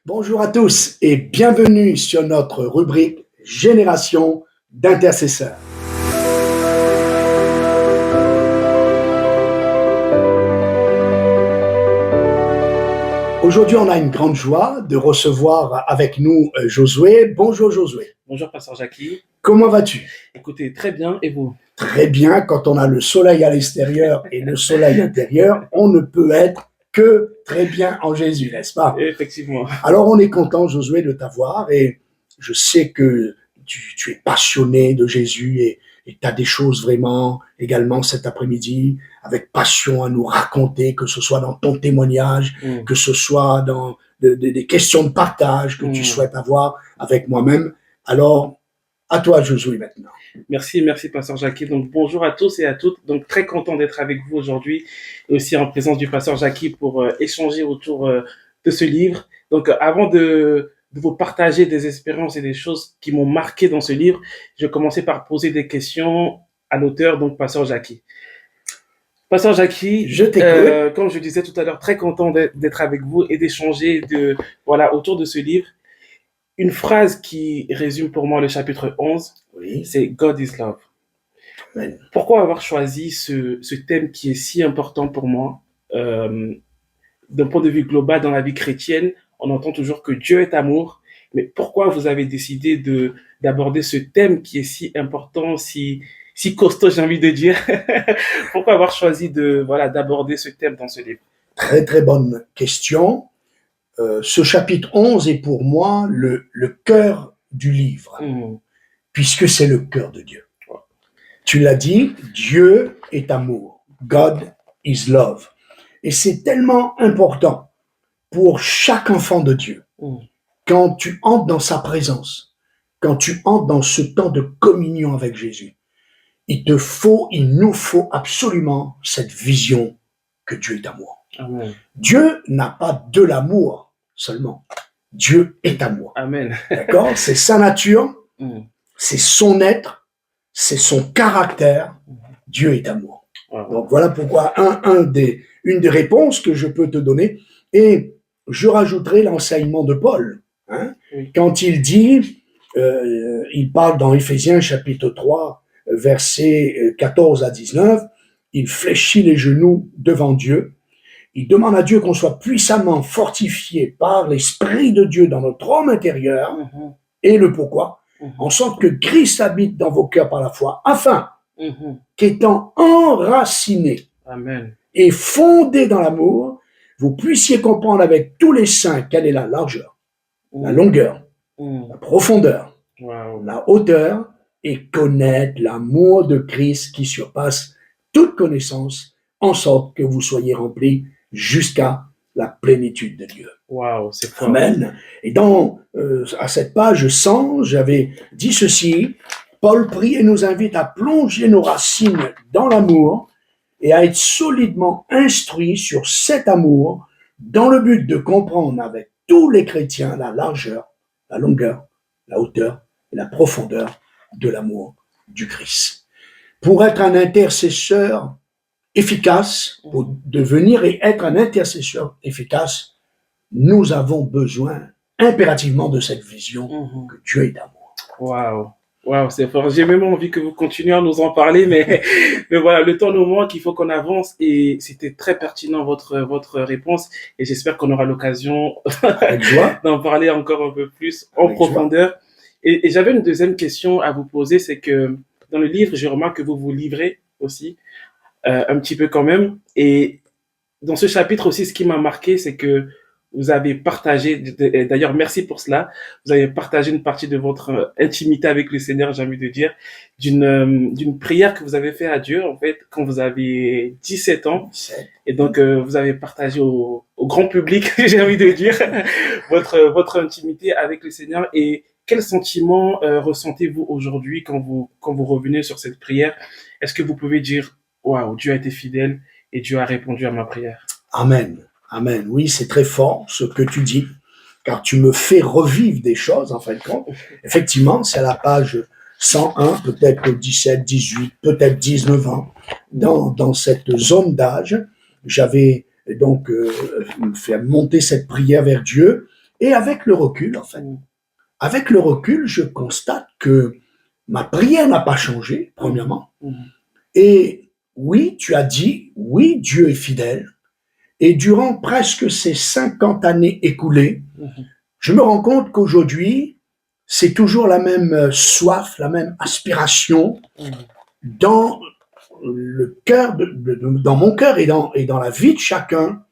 Bonjour à tous et bienvenue sur notre rubrique Génération d'intercesseurs. Aujourd'hui, on a une grande joie de recevoir avec nous Josué. Bonjour Josué. Bonjour, Pasteur Jackie. Comment vas-tu? Écoutez, très bien, et vous? Très bien, quand on a le soleil à l'extérieur et le soleil intérieur, on ne peut être que très bien en Jésus, n'est-ce pas? Effectivement. Alors, on est content, Josué, de t'avoir et je sais que tu es passionné de Jésus et tu as des choses vraiment également cet après-midi avec passion à nous raconter, que ce soit dans ton témoignage, que ce soit dans des questions de partage que tu souhaites avoir avec moi-même. Alors, à toi, Josué, maintenant. Merci, Pasteur Jackie. Donc, bonjour à tous et à toutes. Donc, très content d'être avec vous aujourd'hui et aussi en présence du Pasteur Jackie pour échanger autour de ce livre. Donc, avant de vous partager des expériences et des choses qui m'ont marqué dans ce livre, je vais commencer par poser des questions à l'auteur, donc Pasteur Jackie. Pasteur Jackie, je t'écoute. Comme je disais tout à l'heure, très content d'être avec vous et d'échanger autour de ce livre. Une phrase qui résume pour moi le chapitre 11, oui. C'est God is love. Amen. Pourquoi avoir choisi ce thème qui est si important pour moi d'un point de vue global dans la vie chrétienne, on entend toujours que Dieu est amour, mais pourquoi vous avez décidé d'aborder ce thème qui est si important, si costaud, j'ai envie de dire? Pourquoi avoir choisi d'aborder ce thème dans ce livre? Très, très bonne question. Ce chapitre 11 est pour moi le cœur du livre, puisque c'est le cœur de Dieu. Tu l'as dit, Dieu est amour. God is love. Et c'est tellement important pour chaque enfant de Dieu. Quand tu entres dans sa présence, quand tu entres dans ce temps de communion avec Jésus, il nous faut absolument cette vision que Dieu est amour. Amen. Dieu n'a pas de l'amour seulement. Dieu est amour. Amen. D'accord? C'est sa nature, c'est son être, c'est son caractère. Dieu est amour. Donc voilà pourquoi une des réponses que je peux te donner. Et je rajouterai l'enseignement de Paul. Quand il dit, il parle dans Éphésiens chapitre 3, versets 14 à 19, il fléchit les genoux devant Dieu. Il demande à Dieu qu'on soit puissamment fortifié par l'Esprit de Dieu dans notre homme intérieur. Et le pourquoi? En sorte que Christ habite dans vos cœurs par la foi, afin qu'étant enraciné et fondé dans l'amour, vous puissiez comprendre avec tous les saints quelle est la largeur, la longueur, la profondeur, la hauteur, et connaître l'amour de Christ qui surpasse toute connaissance, en sorte que vous soyez remplis jusqu'à la plénitude de Dieu. C'est fort. Amen. Et à cette page 100, j'avais dit ceci: Paul prie et nous invite à plonger nos racines dans l'amour et à être solidement instruits sur cet amour dans le but de comprendre avec tous les chrétiens la largeur, la longueur, la hauteur et la profondeur de l'amour du Christ. Pour être un intercesseur efficace, pour devenir et être un intercesseur efficace, nous avons besoin impérativement de cette vision que Dieu est amour. Waouh, c'est fort. J'ai même envie que vous continuiez à nous en parler, mais voilà, le temps nous manque, il faut qu'on avance et c'était très pertinent votre réponse et j'espère qu'on aura l'occasion d'en parler encore un peu plus en profondeur. Et j'avais une deuxième question à vous poser, c'est que dans le livre, je remarque que vous vous livrez aussi un petit peu quand même. Et dans ce chapitre aussi, ce qui m'a marqué, c'est que vous avez partagé, d'ailleurs merci pour cela, vous avez partagé une partie de votre intimité avec le Seigneur, j'ai envie de dire, d'une prière que vous avez fait à Dieu, en fait, quand vous avez 17 ans. Et donc, vous avez partagé au grand public, j'ai envie de dire, votre intimité avec le Seigneur. Et quel sentiment ressentez-vous aujourd'hui quand vous revenez sur cette prière? Est-ce que vous pouvez dire, waouh, Dieu a été fidèle et Dieu a répondu à ma prière? Amen. Amen. Oui, c'est très fort ce que tu dis, car tu me fais revivre des choses, en fin de compte. Effectivement, c'est à la page 101, peut-être 17, 18, peut-être 19 ans, dans cette zone d'âge. J'avais donc fait monter cette prière vers Dieu Et avec le recul, en fait, avec le recul, je constate que ma prière n'a pas changé, premièrement. Et oui, tu as dit, oui, Dieu est fidèle. Et durant presque ces 50 années écoulées, je me rends compte qu'aujourd'hui, c'est toujours la même soif, la même aspiration dans le cœur, dans mon cœur et dans la vie de chacun,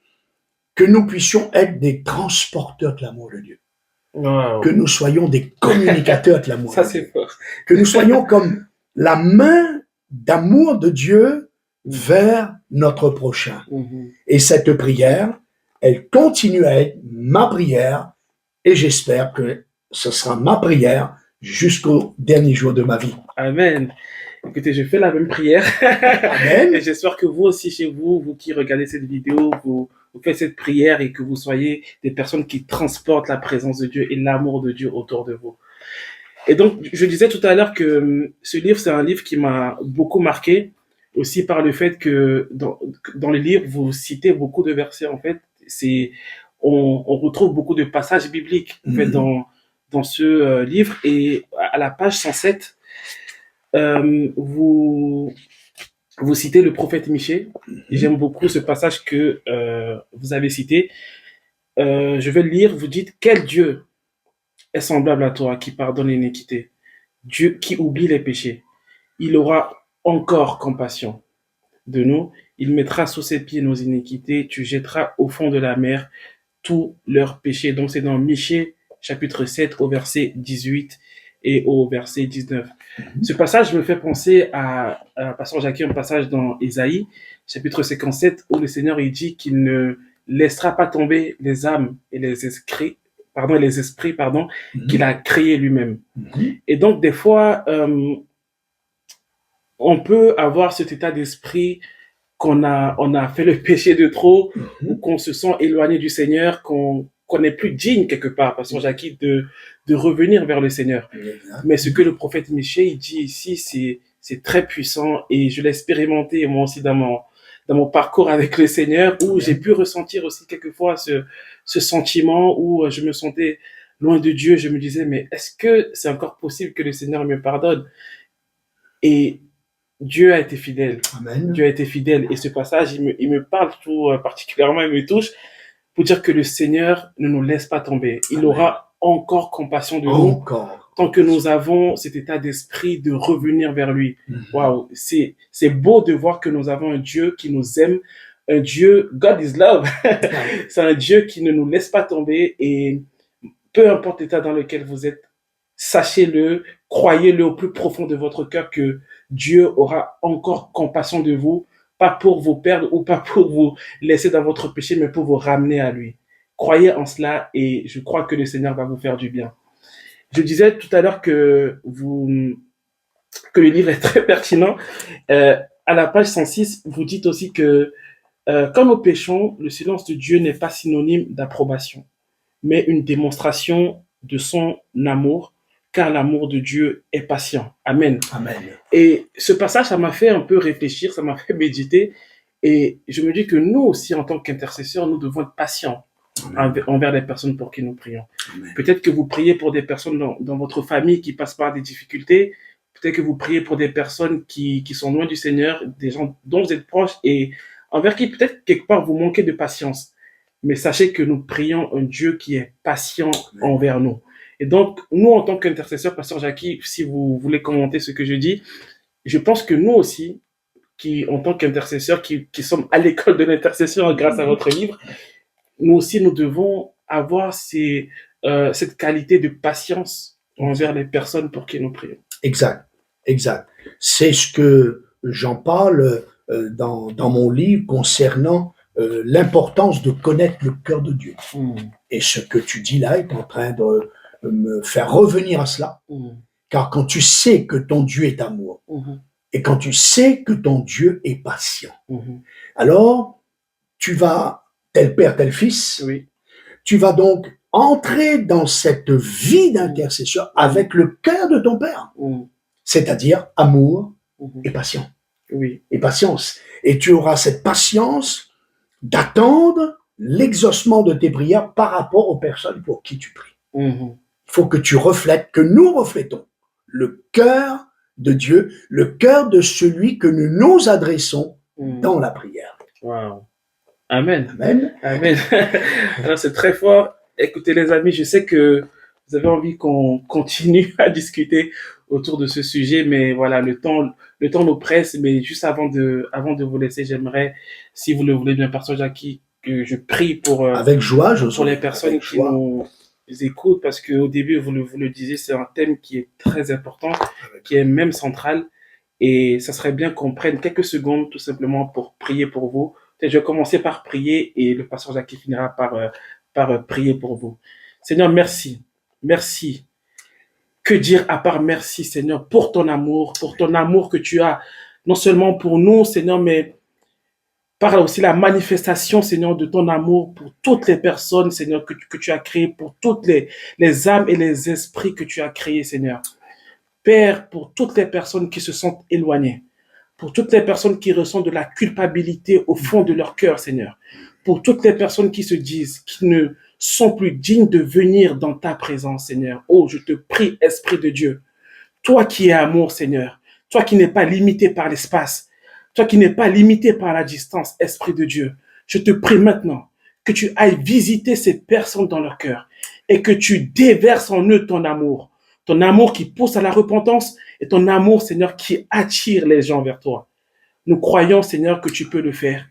que nous puissions être des transporteurs de l'amour de Dieu. Wow. Que nous soyons des communicateurs de l'amour de Dieu. Fort. Que nous soyons comme la main d'amour de Dieu vers notre prochain. Et cette prière, elle continue à être ma prière, et j'espère que ce sera ma prière jusqu'au dernier jour de ma vie. Amen. Écoutez, je fais la même prière. Amen. Et j'espère que vous aussi, chez vous, vous qui regardez cette vidéo, vous faites cette prière et que vous soyez des personnes qui transportent la présence de Dieu et l'amour de Dieu autour de vous. Et donc, je disais tout à l'heure que ce livre, c'est un livre qui m'a beaucoup marqué, aussi par le fait que dans le livre, vous citez beaucoup de versets, en fait. On retrouve beaucoup de passages bibliques, en fait, dans ce livre. Et à la page 107, vous citez le prophète Michée. J'aime beaucoup ce passage que vous avez cité. Je vais le lire. Vous dites: quel Dieu est semblable à toi, qui pardonne l'iniquité, Dieu qui oublie les péchés. Il aura encore compassion de nous. Il mettra sous ses pieds nos iniquités. Tu jetteras au fond de la mer tous leurs péchés. Donc c'est dans Michée chapitre 7 au verset 18 et au verset 19. Ce passage me fait penser à Pasteur Jackie, un passage dans Ésaïe chapitre 57 où le Seigneur il dit qu'il ne laissera pas tomber les âmes et les esprits qu'il a créés lui-même. Et donc des fois on peut avoir cet état d'esprit qu'on a fait le péché de trop, ou qu'on se sent éloigné du Seigneur, qu'on n'est plus digne quelque part, Pasteur Jackie, de revenir vers le Seigneur. Mais ce que le prophète Michée il dit ici, c'est très puissant, et je l'ai expérimenté moi aussi dans mon parcours avec le Seigneur, où j'ai pu ressentir aussi quelquefois ce sentiment où je me sentais loin de Dieu. Je me disais, mais est-ce que c'est encore possible que le Seigneur me pardonne? Et Dieu a été fidèle. Amen. Dieu a été fidèle. Et ce passage, il me parle tout particulièrement, il me touche, pour dire que le Seigneur ne nous laisse pas tomber. Il Amen. Aura encore compassion de nous. Tant que nous avons cet état d'esprit de revenir vers lui. Waouh, c'est beau de voir que nous avons un Dieu qui nous aime, un Dieu, God is love. C'est un Dieu qui ne nous laisse pas tomber, et peu importe l'état dans lequel vous êtes, sachez-le, croyez-le au plus profond de votre cœur que Dieu aura encore compassion de vous, pas pour vous perdre ou pas pour vous laisser dans votre péché, mais pour vous ramener à lui. Croyez en cela, et je crois que le Seigneur va vous faire du bien. Je disais tout à l'heure que le livre est très pertinent. À la page 106, vous dites aussi que quand nous péchons, le silence de Dieu n'est pas synonyme d'approbation, mais une démonstration de son amour, car l'amour de Dieu est patient. Amen. Amen. Et ce passage, ça m'a fait un peu réfléchir, ça m'a fait méditer, et je me dis que nous aussi, en tant qu'intercesseurs, nous devons être patients envers les personnes pour qui nous prions. Amen. Peut-être que vous priez pour des personnes dans votre famille qui passent par des difficultés, peut-être que vous priez pour des personnes qui sont loin du Seigneur, des gens dont vous êtes proches et envers qui peut-être quelque part vous manquez de patience. Mais sachez que nous prions un Dieu qui est patient envers nous. Et donc, nous, en tant qu'intercesseurs, Pasteur Jackie, si vous voulez commenter ce que je dis, je pense que nous aussi, qui, en tant qu'intercesseurs, qui sommes à l'école de l'intercession grâce à votre livre, nous aussi, nous devons avoir cette qualité de patience envers les personnes pour qui nous prions. Exact. C'est ce que j'en parle dans mon livre concernant l'importance de connaître le cœur de Dieu. Et ce que tu dis là est en train de me faire revenir à cela. Car quand tu sais que ton Dieu est amour, et quand tu sais que ton Dieu est patient, alors tu vas, tel père, tel fils, tu vas donc entrer dans cette vie d'intercesseur avec le cœur de ton père, c'est-à-dire amour et patience. Et patience. Et tu auras cette patience d'attendre l'exaucement de tes prières par rapport aux personnes pour qui tu pries. Il faut que tu reflètes, que nous reflétons le cœur de Dieu, le cœur de celui que nous nous adressons dans la prière. Wow. Amen. Amen. Amen. Alors c'est très fort. Écoutez les amis, je sais que vous avez envie qu'on continue à discuter autour de ce sujet, mais voilà, le temps nous presse. Mais juste avant de vous laisser, j'aimerais, si vous le voulez bien, Pasteur Jackie, que je prie pour avec joie, pour les personnes qui nous écoutent, parce qu'au début vous le disiez, c'est un thème qui est très important, qui est même central, et ça serait bien qu'on prenne quelques secondes tout simplement pour prier pour vous. Je vais commencer par prier et le Pasteur Jackie finira par prier pour vous. Seigneur, merci. Merci. Que dire à part merci, Seigneur, pour ton amour que tu as, non seulement pour nous, Seigneur, mais par aussi la manifestation, Seigneur, de ton amour pour toutes les personnes, Seigneur, que tu as créées, pour toutes les âmes et les esprits que tu as créés, Seigneur. Père, pour toutes les personnes qui se sentent éloignées, pour toutes les personnes qui ressentent de la culpabilité au fond de leur cœur, Seigneur, pour toutes les personnes qui se disent, qui ne sont plus dignes de venir dans ta présence, Seigneur. Oh, je te prie, Esprit de Dieu, toi qui es amour, Seigneur, toi qui n'es pas limité par l'espace, toi qui n'es pas limité par la distance, Esprit de Dieu, je te prie maintenant que tu ailles visiter ces personnes dans leur cœur et que tu déverses en eux ton amour qui pousse à la repentance et ton amour, Seigneur, qui attire les gens vers toi. Nous croyons, Seigneur, que tu peux le faire,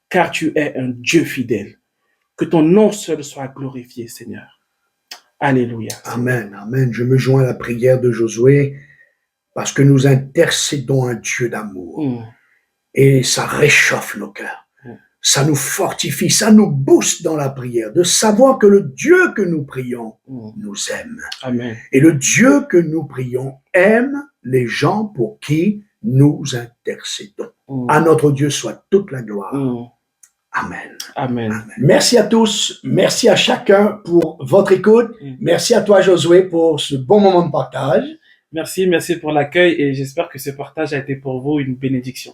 car tu es un Dieu fidèle. Que ton nom seul soit glorifié, Seigneur. Alléluia. Amen, amen. Je me joins à la prière de Josué parce que nous intercédons un Dieu d'amour. Et ça réchauffe nos cœurs. Ça nous fortifie, ça nous booste dans la prière, de savoir que le Dieu que nous prions nous aime. Amen. Et le Dieu que nous prions aime les gens pour qui nous intercédons. À notre Dieu soit toute la gloire. Amen. Amen. Amen. Merci à tous, merci à chacun pour votre écoute. Merci à toi, Josué, pour ce bon moment de partage. Merci pour l'accueil et j'espère que ce partage a été pour vous une bénédiction.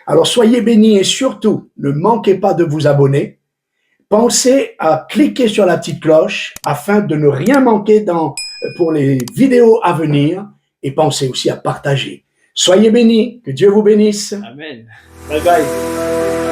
Alors, soyez bénis et surtout, ne manquez pas de vous abonner. Pensez à cliquer sur la petite cloche afin de ne rien manquer pour les vidéos à venir et pensez aussi à partager. Soyez bénis, que Dieu vous bénisse. Amen. Bye bye.